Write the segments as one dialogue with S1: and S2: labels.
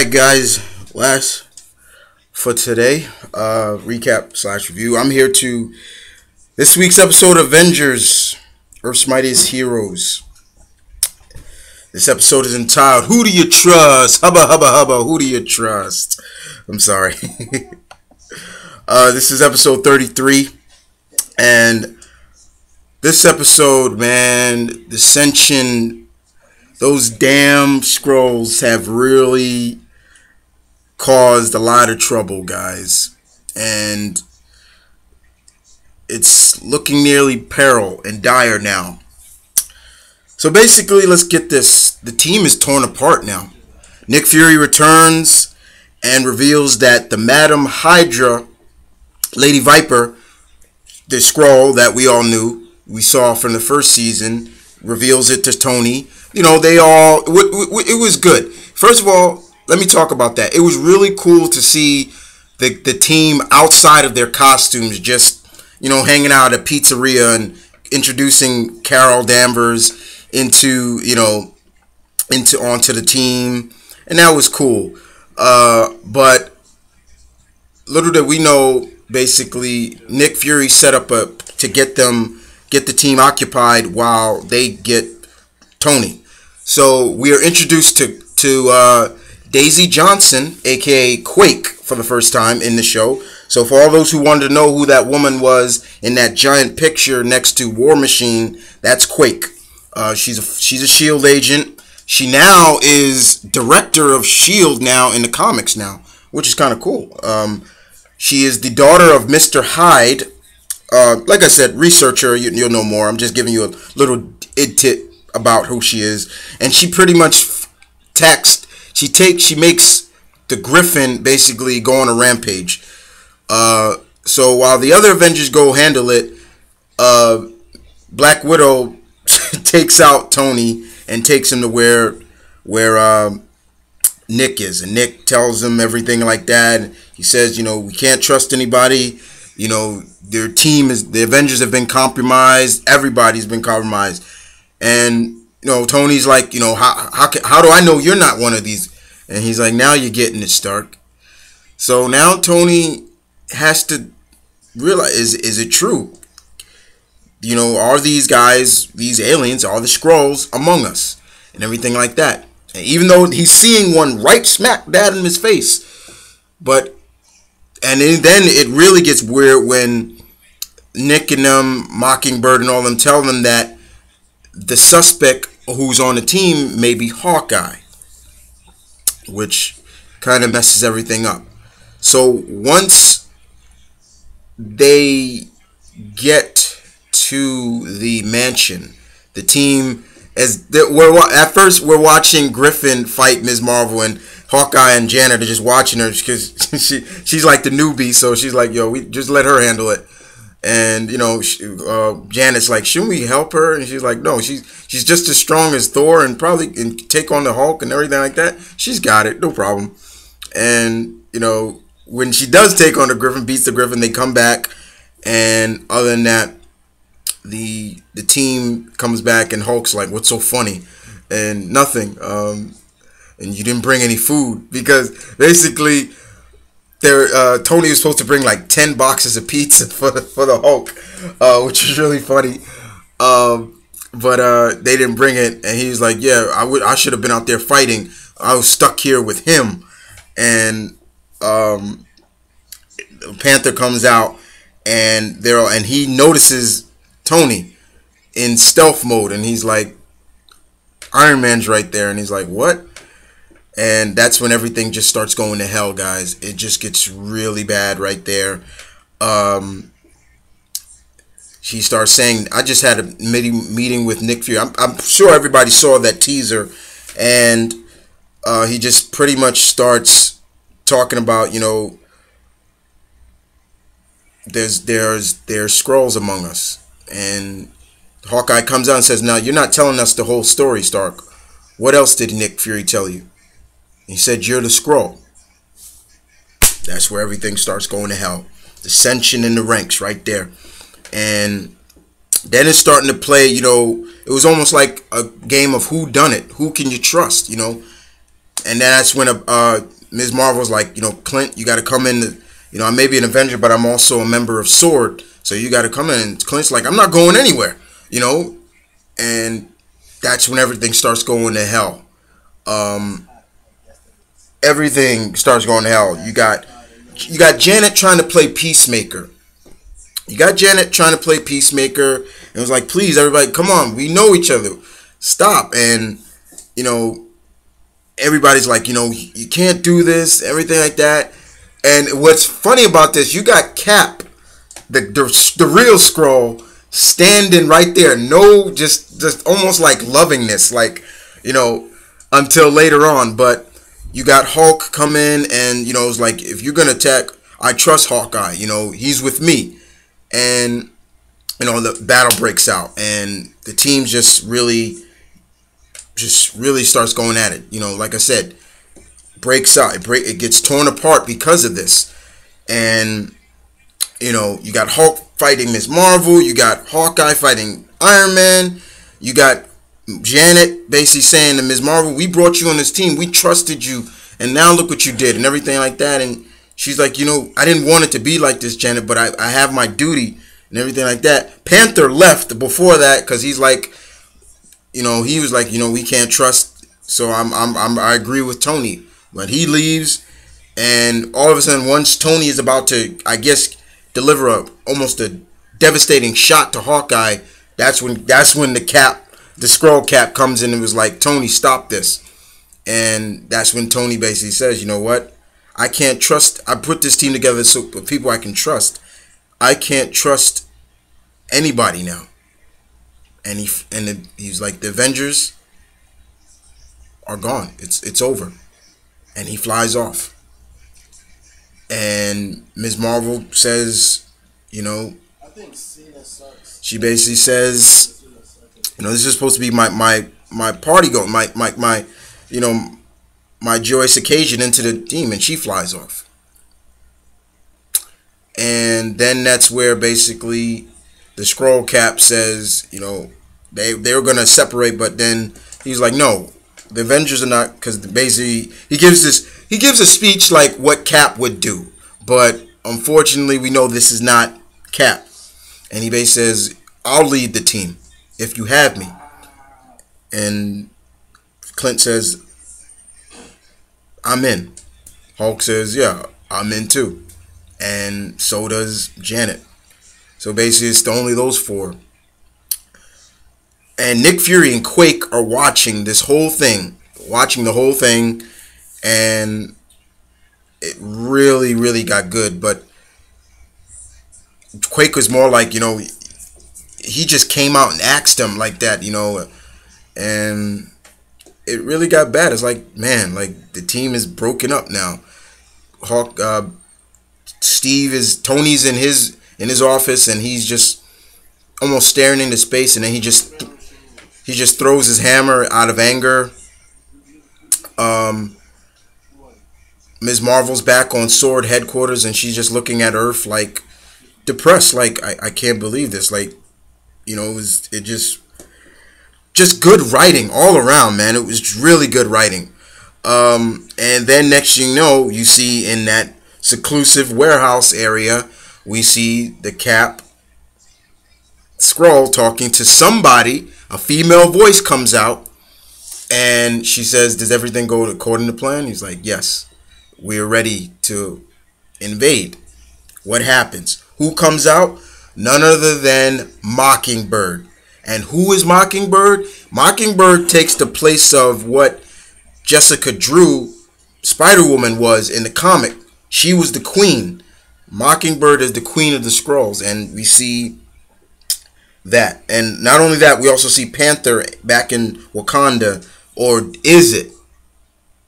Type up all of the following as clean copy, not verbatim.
S1: Alright guys, last for today, recap slash review. I'm here to this week's episode of Avengers, Earth's Mightiest Heroes. This episode is entitled, Who Do You Trust? Hubba hubba hubba, who do you trust? I'm sorry. This is episode 33. And this episode, man, Dissension, those damn scrolls have really caused a lot of trouble, guys. And it's looking nearly peril and dire now. So basically, let's get this. The team is torn apart now. Nick Fury returns and reveals that the Madam Hydra, Lady Viper, the Skrull that we all knew, we saw from the first season, reveals it to Tony. You know, they all, it was good. First of all, let me talk about that. It was really cool to see the team outside of their costumes, just, you know, hanging out at a pizzeria and introducing Carol Danvers into, you know, onto the team. And that was cool. But little did we know, basically, Nick Fury set up to get the team occupied while they get Tony. So we are introduced to Daisy Johnson, aka Quake, for the first time in the show. So for all those who wanted to know who that woman was in that giant picture next to War Machine, that's Quake. She's a SHIELD agent. She now is director of SHIELD now in the comics now, which is kind of cool. She is the daughter of Mr. Hyde. Like I said, researcher, you'll know more. I'm just giving you a little tidbit about who she is. And she pretty much she makes the Griffin basically go on a rampage. So while the other Avengers go handle it, Black Widow takes out Tony and takes him to where Nick is. And Nick tells him everything like that. He says, you know, we can't trust anybody. You know, their team the Avengers have been compromised. Everybody's been compromised. And, you know, Tony's like, you know, how do I know you're not one of these? And he's like, now you're getting it, Stark. So now Tony has to realize, is it true? You know, are these guys, these aliens, are the Skrulls among us? And everything like that. And even though he's seeing one right smack dab in his face. But, and then it really gets weird when Nick and them, Mockingbird and all them, tell them that the suspect who's on the team may be Hawkeye, which kind of messes everything up. So once they get to the mansion, the team, at first we're watching Griffin fight Ms. Marvel, and Hawkeye and Janet are just watching her because she's like the newbie, so she's like, yo, we just let her handle it. And, you know, Janet's like, shouldn't we help her? And she's like, no, she's just as strong as Thor and probably can take on the Hulk and everything like that. She's got it, no problem. And, you know, when she does take on the Griffin, beats the Griffin, they come back. And other than that, the team comes back and Hulk's like, what's so funny? And nothing. And you didn't bring any food because basically Tony was supposed to bring like 10 boxes of pizza for the Hulk, which is really funny. But they didn't bring it, and he was like, yeah, I should have been out there fighting. I was stuck here with him. And Panther comes out, and he notices Tony in stealth mode, and he's like, Iron Man's right there, and he's like, what? And that's when everything just starts going to hell, guys. It just gets really bad right there. She starts saying, I just had a meeting with Nick Fury. I'm sure everybody saw that teaser. And he just pretty much starts talking about, you know, there's Skrulls among us. And Hawkeye comes out and says, now, you're not telling us the whole story, Stark. What else did Nick Fury tell you? He said, you're the Skrull. That's where everything starts going to hell. Dissension in the ranks right there. And then it's starting to play, you know, it was almost like a game of who done it. Who can you trust, you know? And that's when Ms. Marvel's like, Clint, you got to come in. I may be an Avenger, but I'm also a member of Sword, so you got to come in. And Clint's like, I'm not going anywhere. And that's when everything starts going to hell. Um, Everything starts going to hell. You got Janet trying to play peacemaker. You got Janet trying to play peacemaker. And it was like, please, everybody, come on. We know each other. Stop. And, everybody's like, you can't do this, everything like that. And what's funny about this, you got Cap, the real Skrull, standing right there. No, just almost like loving this, like, until later on. But you got Hulk come in and, it's like, if you're going to attack, I trust Hawkeye. He's with me. And, the battle breaks out. And the team just really starts going at it. Like I said, breaks out. It gets torn apart because of this. And, you got Hulk fighting Ms. Marvel. You got Hawkeye fighting Iron Man. You got Janet basically saying to Ms. Marvel, we brought you on this team. We trusted you. And now look what you did and everything like that. And she's like, I didn't want it to be like this, Janet, but I have my duty and everything like that. Panther left before that because he's like, he was like, we can't trust. So I agree with Tony. But he leaves, and all of a sudden, once Tony is about to, I guess, deliver almost a devastating shot to Hawkeye, that's when the Skrull Cap comes in and was like, Tony, stop this. And that's when Tony basically says, you know what? I can't trust. I put this team together with people I can trust. I can't trust anybody now. And he's like, the Avengers are gone. It's over. And he flies off. And Ms. Marvel says, she basically says, this is supposed to be my party going, my joyous occasion into the team, and she flies off. And then that's where basically the Skrull Cap says, they were gonna separate, but then he's like, no, the Avengers are not, because basically he gives a speech like what Cap would do, but unfortunately we know this is not Cap, and he basically says, I'll lead the team if you have me. And Clint says, I'm in. Hulk says, yeah, I'm in too, and so does Janet. So basically it's only those four. And Nick Fury and Quake are watching the whole thing, and it really, really got good. But Quake was more like, he just came out and axed him like that, and it really got bad. It's like, man, like the team is broken up now. Tony's in his office, and he's just almost staring into space, and then he just throws his hammer out of anger. Ms. Marvel's back on Sword headquarters, and she's just looking at Earth like depressed, like I can't believe this. Like, it just good writing all around, man. It was really good writing. And then next thing you know, you see in that seclusive warehouse area, we see the Cap Skrull talking to somebody. A female voice comes out, and she says, does everything go according to plan? He's like, yes, we're ready to invade. What happens? Who comes out? None other than Mockingbird. And who is Mockingbird? Mockingbird takes the place of what Jessica Drew, Spider-Woman, was in the comic. She was the queen. Mockingbird is the queen of the Skrulls, and we see that. And not only that, we also see Panther back in Wakanda. Or is it?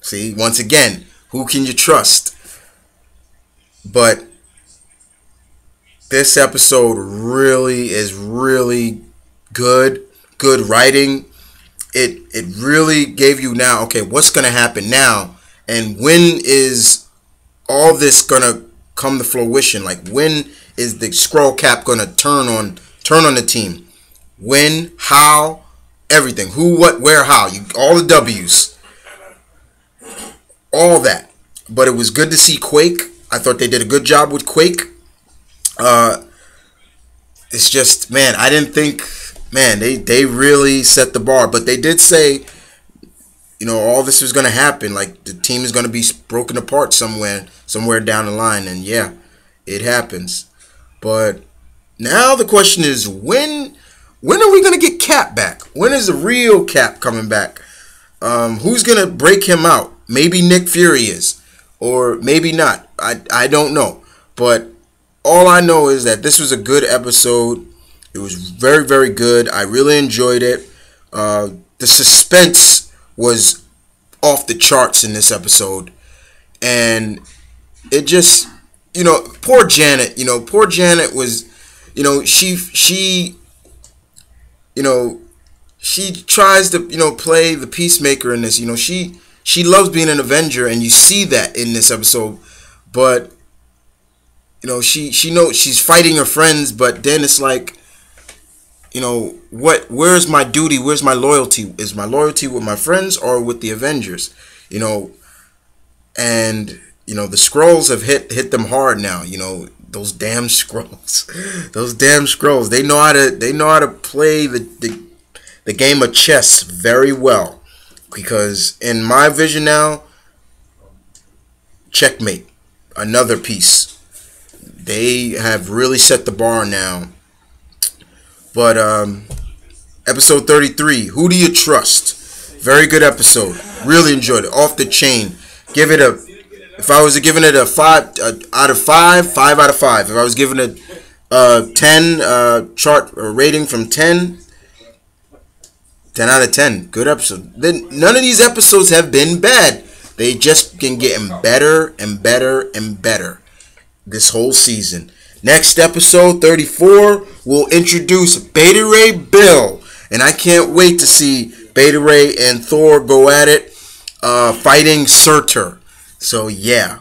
S1: See, once again, who can you trust? But this episode really is really good. Good writing. It really gave you now, okay, what's going to happen now? And when is all this going to come to fruition? Like, when is the Skrull Cap going to turn on the team? When, how, everything. Who, what, where, how. All the W's. All that. but it was good to see Quake. I thought they did a good job with Quake. Uh, it's just, man, I didn't think, man, they really set the bar, but they did say, all this is going to happen. Like, the team is going to be broken apart somewhere down the line, and yeah, it happens. But now the question is, when are we going to get Cap back? When is the real Cap coming back? Who's going to break him out? Maybe Nick Fury is, or maybe not. I don't know. But all I know is that this was a good episode. It was very, very good. I really enjoyed it. The suspense was off the charts in this episode. And it just, poor Janet, poor Janet was, she she tries to, play the peacemaker in this. She loves being an Avenger, and you see that in this episode. But, she knows she's fighting her friends, but then it's like, where's my duty? Where's my loyalty? Is my loyalty with my friends or with the Avengers? And, the Skrulls have hit them hard now, those damn Skrulls. Those damn Skrulls. They know how to play the game of chess very well. Because in my vision now, checkmate. Another piece. They have really set the bar now. But episode 33, Who Do You Trust? Very good episode. Really enjoyed it. Off the chain. If I was giving it a 5 out of 5, 5 out of 5. If I was giving it a 10 chart rating from 10, 10 out of 10. Good episode. Then none of these episodes have been bad. They just been getting better and better and better this whole season. Next episode, 34, will introduce Beta Ray Bill. And I can't wait to see Beta Ray and Thor go at it, fighting Surtur. So yeah,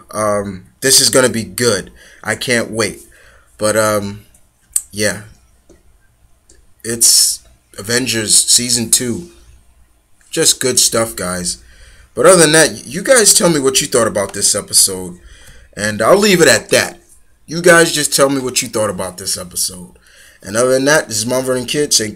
S1: this is going to be good. I can't wait. But yeah, it's Avengers Season 2. Just good stuff, guys. But other than that, you guys tell me what you thought about this episode. And I'll leave it at that. You guys just tell me what you thought about this episode. And other than that, this is Mom Vernon Kid saying peace.